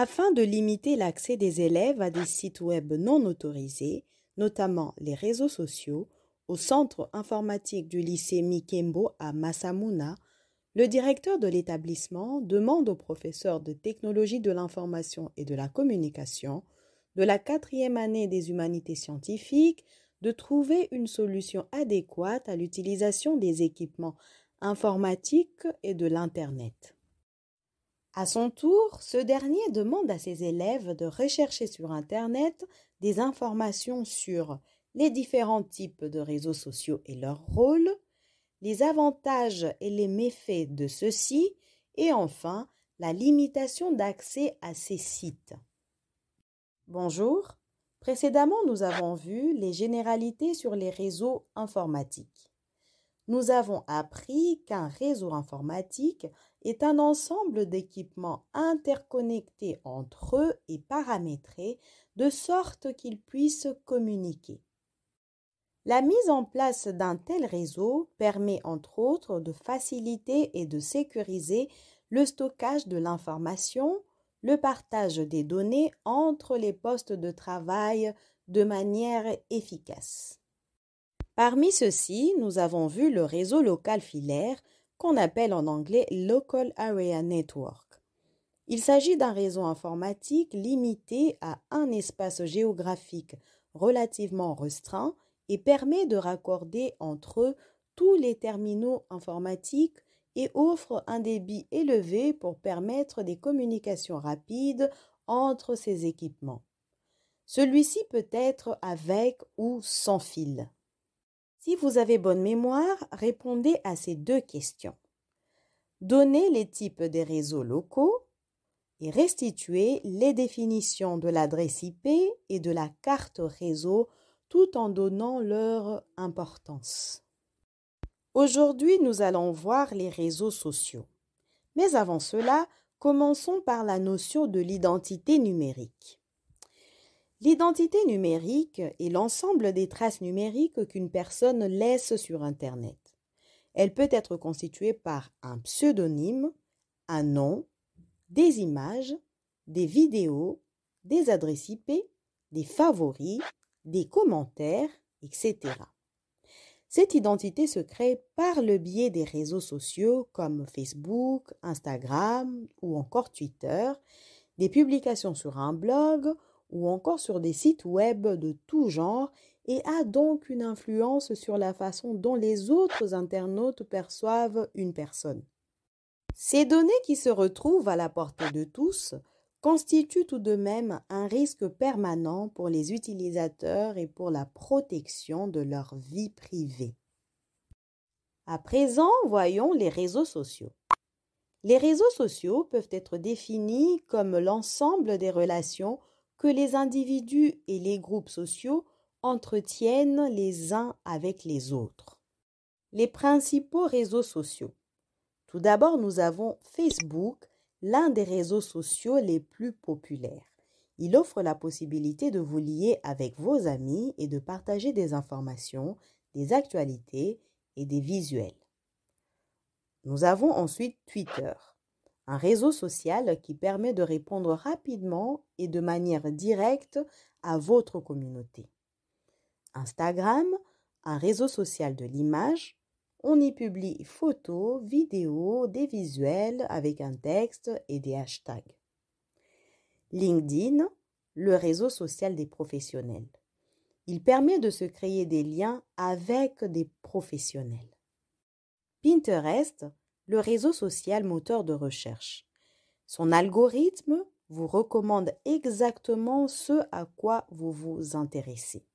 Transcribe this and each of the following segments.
Afin de limiter l'accès des élèves à des sites web non autorisés, notamment les réseaux sociaux, au centre informatique du lycée Mikembo à Masamuna, le directeur de l'établissement demande aux professeurs de technologie de l'information et de la communication de la 4e année des humanités scientifiques de trouver une solution adéquate à l'utilisation des équipements informatiques et de l'Internet. À son tour, ce dernier demande à ses élèves de rechercher sur Internet des informations sur les différents types de réseaux sociaux et leur rôle, les avantages et les méfaits de ceux-ci, et enfin, la limitation d'accès à ces sites. Bonjour, précédemment nous avons vu les généralités sur les réseaux informatiques. Nous avons appris qu'un réseau informatique est un ensemble d'équipements interconnectés entre eux et paramétrés de sorte qu'ils puissent communiquer. La mise en place d'un tel réseau permet entre autres de faciliter et de sécuriser le stockage de l'information, le partage des données entre les postes de travail de manière efficace. Parmi ceux-ci, nous avons vu le réseau local filaire qu'on appelle en anglais Local Area Network. Il s'agit d'un réseau informatique limité à un espace géographique relativement restreint et permet de raccorder entre eux tous les terminaux informatiques et offre un débit élevé pour permettre des communications rapides entre ces équipements. Celui-ci peut être avec ou sans fil. Si vous avez bonne mémoire, répondez à ces deux questions. Donnez les types des réseaux locaux et restituez les définitions de l'adresse IP et de la carte réseau tout en donnant leur importance. Aujourd'hui, nous allons voir les réseaux sociaux. Mais avant cela, commençons par la notion de l'identité numérique. L'identité numérique est l'ensemble des traces numériques qu'une personne laisse sur Internet. Elle peut être constituée par un pseudonyme, un nom, des images, des vidéos, des adresses IP, des favoris, des commentaires, etc. Cette identité se crée par le biais des réseaux sociaux comme Facebook, Instagram ou encore Twitter, des publications sur un blog ou encore sur des sites web de tout genre et a donc une influence sur la façon dont les autres internautes perçoivent une personne. Ces données qui se retrouvent à la portée de tous constituent tout de même un risque permanent pour les utilisateurs et pour la protection de leur vie privée. À présent, voyons les réseaux sociaux. Les réseaux sociaux peuvent être définis comme l'ensemble des relations que les individus et les groupes sociaux entretiennent les uns avec les autres. Les principaux réseaux sociaux. Tout d'abord, nous avons Facebook, l'un des réseaux sociaux les plus populaires. Il offre la possibilité de vous lier avec vos amis et de partager des informations, des actualités et des visuels. Nous avons ensuite Twitter, un réseau social qui permet de répondre rapidement et de manière directe à votre communauté. Instagram, un réseau social de l'image. On y publie photos, vidéos, des visuels avec un texte et des hashtags. LinkedIn, le réseau social des professionnels. Il permet de se créer des liens avec des professionnels. Pinterest, le réseau social moteur de recherche. Son algorithme vous recommande exactement ce à quoi vous vous intéressez.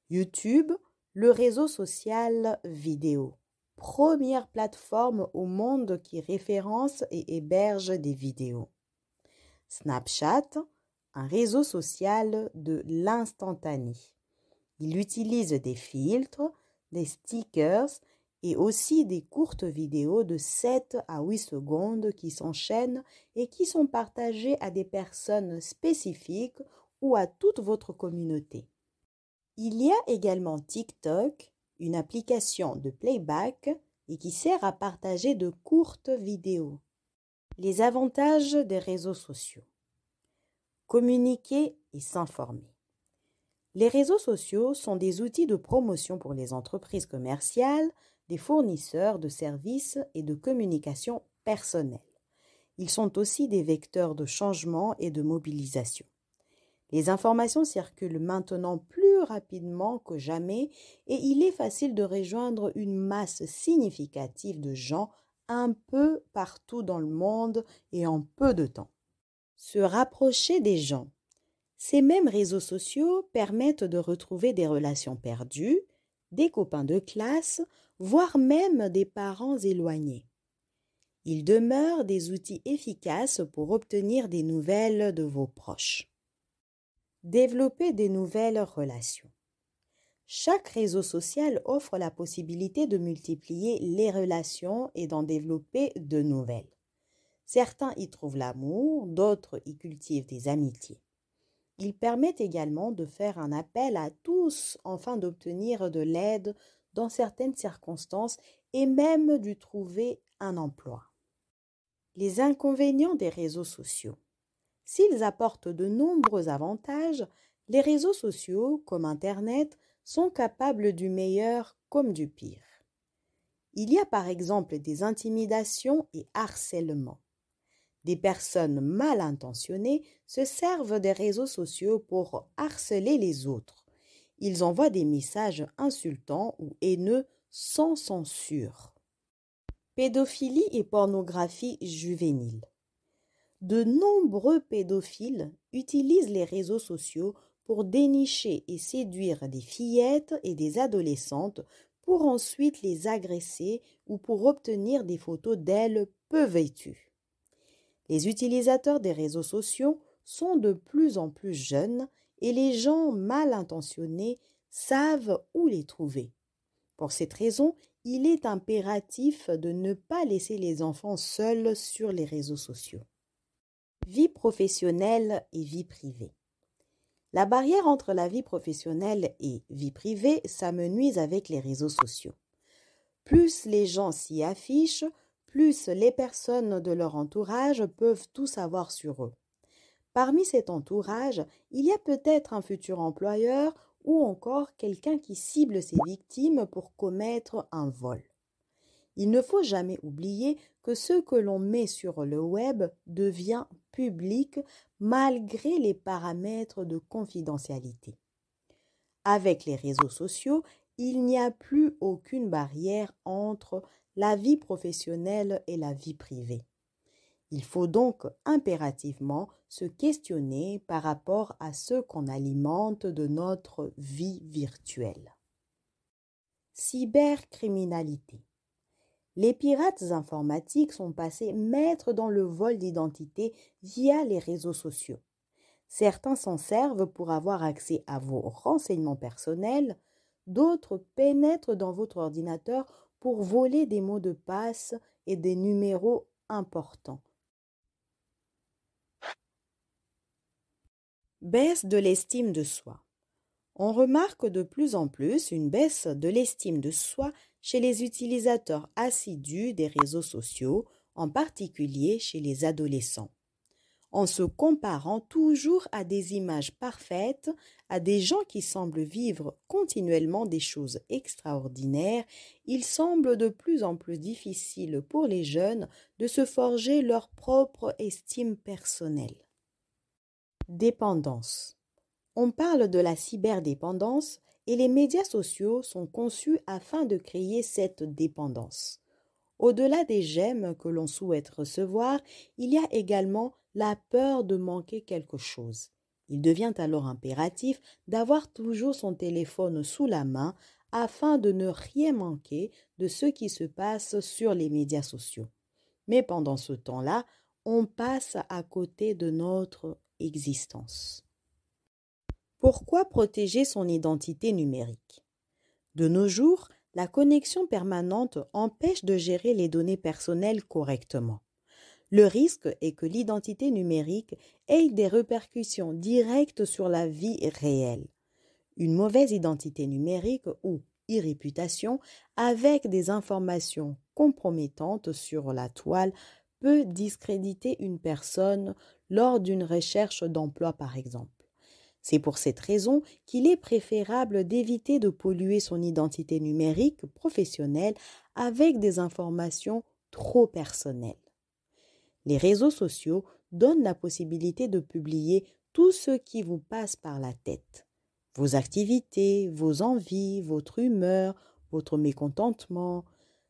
YouTube, le réseau social vidéo. Première plateforme au monde qui référence et héberge des vidéos. Snapchat, un réseau social de l'instantané. Il utilise des filtres, des stickers et aussi des courtes vidéos de 7 à 8 secondes qui s'enchaînent et qui sont partagées à des personnes spécifiques ou à toute votre communauté. Il y a également TikTok, une application de playback et qui sert à partager de courtes vidéos. Les avantages des réseaux sociaux. communiquer et s'informer. Les réseaux sociaux sont des outils de promotion pour les entreprises commerciales, des fournisseurs de services et de communication personnelle. Ils sont aussi des vecteurs de changement et de mobilisation. Les informations circulent maintenant plus rapidement que jamais et il est facile de rejoindre une masse significative de gens un peu partout dans le monde et en peu de temps. Se rapprocher des gens. Ces mêmes réseaux sociaux permettent de retrouver des relations perdues, des copains de classe, voire même des parents éloignés. Ils demeurent des outils efficaces pour obtenir des nouvelles de vos proches. Développer des nouvelles relations. Chaque réseau social offre la possibilité de multiplier les relations et d'en développer de nouvelles. Certains y trouvent l'amour, d'autres y cultivent des amitiés. Ils permettent également de faire un appel à tous afin d'obtenir de l'aide dans certaines circonstances et même de trouver un emploi. Les inconvénients des réseaux sociaux. S'ils apportent de nombreux avantages, les réseaux sociaux, comme Internet, sont capables du meilleur comme du pire. Il y a par exemple des intimidations et harcèlements. Des personnes mal intentionnées se servent des réseaux sociaux pour harceler les autres. Ils envoient des messages insultants ou haineux sans censure. Pédophilie et pornographie juvénile. De nombreux pédophiles utilisent les réseaux sociaux pour dénicher et séduire des fillettes et des adolescentes pour ensuite les agresser ou pour obtenir des photos d'elles peu vêtues. Les utilisateurs des réseaux sociaux sont de plus en plus jeunes et les gens mal intentionnés savent où les trouver. Pour cette raison, il est impératif de ne pas laisser les enfants seuls sur les réseaux sociaux. Vie professionnelle et vie privée. La barrière entre la vie professionnelle et vie privée s'amenuise avec les réseaux sociaux. Plus les gens s'y affichent, plus les personnes de leur entourage peuvent tout savoir sur eux. Parmi cet entourage, il y a peut-être un futur employeur ou encore quelqu'un qui cible ses victimes pour commettre un vol. Il ne faut jamais oublier que ce que l'on met sur le web devient public malgré les paramètres de confidentialité. Avec les réseaux sociaux, il n'y a plus aucune barrière entre la vie professionnelle et la vie privée. Il faut donc impérativement se questionner par rapport à ce qu'on alimente de notre vie virtuelle. Cybercriminalité. Les pirates informatiques sont passés maîtres dans le vol d'identité via les réseaux sociaux. Certains s'en servent pour avoir accès à vos renseignements personnels, d'autres pénètrent dans votre ordinateur pour voler des mots de passe et des numéros importants. Baisse de l'estime de soi. On remarque de plus en plus une baisse de l'estime de soi chez les utilisateurs assidus des réseaux sociaux, en particulier chez les adolescents. En se comparant toujours à des images parfaites, à des gens qui semblent vivre continuellement des choses extraordinaires, il semble de plus en plus difficile pour les jeunes de se forger leur propre estime personnelle. Dépendance. On parle de la cyberdépendance et les médias sociaux sont conçus afin de créer cette dépendance. Au-delà des j'aime que l'on souhaite recevoir, il y a également la peur de manquer quelque chose. Il devient alors impératif d'avoir toujours son téléphone sous la main afin de ne rien manquer de ce qui se passe sur les médias sociaux. Mais pendant ce temps-là, on passe à côté de notre existence. Pourquoi protéger son identité numérique? De nos jours, la connexion permanente empêche de gérer les données personnelles correctement. Le risque est que l'identité numérique ait des répercussions directes sur la vie réelle. Une mauvaise identité numérique ou e-réputation avec des informations compromettantes sur la toile peut discréditer une personne lors d'une recherche d'emploi par exemple. C'est pour cette raison qu'il est préférable d'éviter de polluer son identité numérique professionnelle avec des informations trop personnelles. Les réseaux sociaux donnent la possibilité de publier tout ce qui vous passe par la tête. Vos activités, vos envies, votre humeur, votre mécontentement.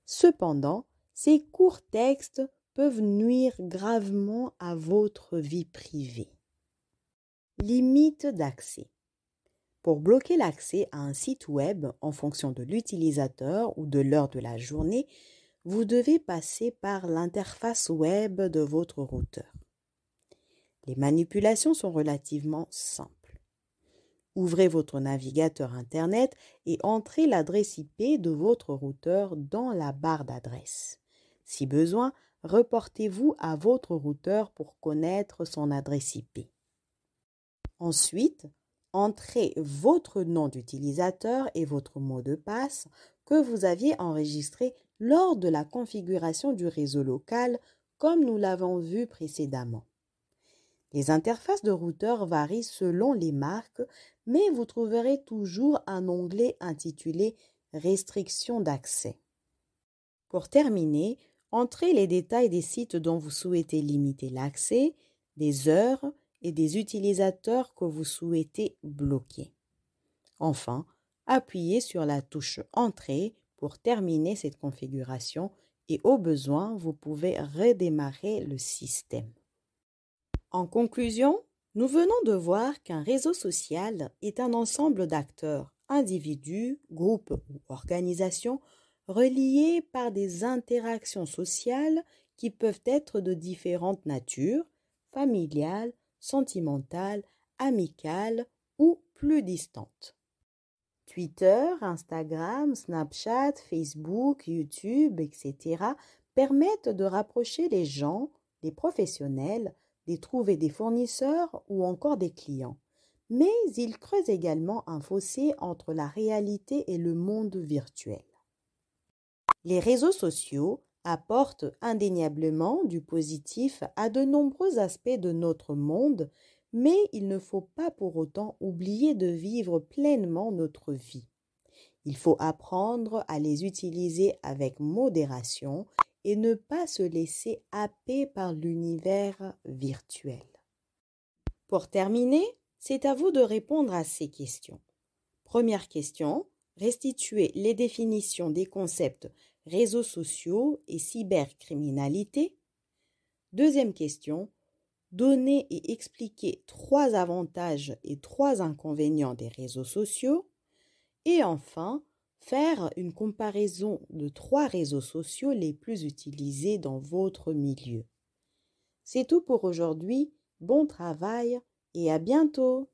Cependant, ces courts textes peuvent nuire gravement à votre vie privée. Limite d'accès. Pour bloquer l'accès à un site web en fonction de l'utilisateur ou de l'heure de la journée, vous devez passer par l'interface web de votre routeur. Les manipulations sont relativement simples. Ouvrez votre navigateur Internet et entrez l'adresse IP de votre routeur dans la barre d'adresse. Si besoin, reportez-vous à votre routeur pour connaître son adresse IP. Ensuite, entrez votre nom d'utilisateur et votre mot de passe que vous aviez enregistré lors de la configuration du réseau local, comme nous l'avons vu précédemment. Les interfaces de routeur varient selon les marques, mais vous trouverez toujours un onglet intitulé « Restrictions d'accès ». Pour terminer, entrez les détails des sites dont vous souhaitez limiter l'accès, des heures et des utilisateurs que vous souhaitez bloquer. Enfin, appuyez sur la touche « Entrée » pour terminer cette configuration et au besoin, vous pouvez redémarrer le système. En conclusion, nous venons de voir qu'un réseau social est un ensemble d'acteurs, individus, groupes ou organisations reliés par des interactions sociales qui peuvent être de différentes natures, familiales, sentimentales, amicales ou plus distantes. Twitter, Instagram, Snapchat, Facebook, YouTube, etc. permettent de rapprocher les gens, les professionnels, de trouver des fournisseurs ou encore des clients. Mais ils creusent également un fossé entre la réalité et le monde virtuel. Les réseaux sociaux apportent indéniablement du positif à de nombreux aspects de notre monde, mais il ne faut pas pour autant oublier de vivre pleinement notre vie. Il faut apprendre à les utiliser avec modération et ne pas se laisser happer par l'univers virtuel. Pour terminer, c'est à vous de répondre à ces questions. Première question, restituez les définitions des concepts réseaux sociaux et cybercriminalité. Deuxième question, donnez et expliquez 3 avantages et 3 inconvénients des réseaux sociaux. Et enfin, faire une comparaison de 3 réseaux sociaux les plus utilisés dans votre milieu. C'est tout pour aujourd'hui, bon travail et à bientôt!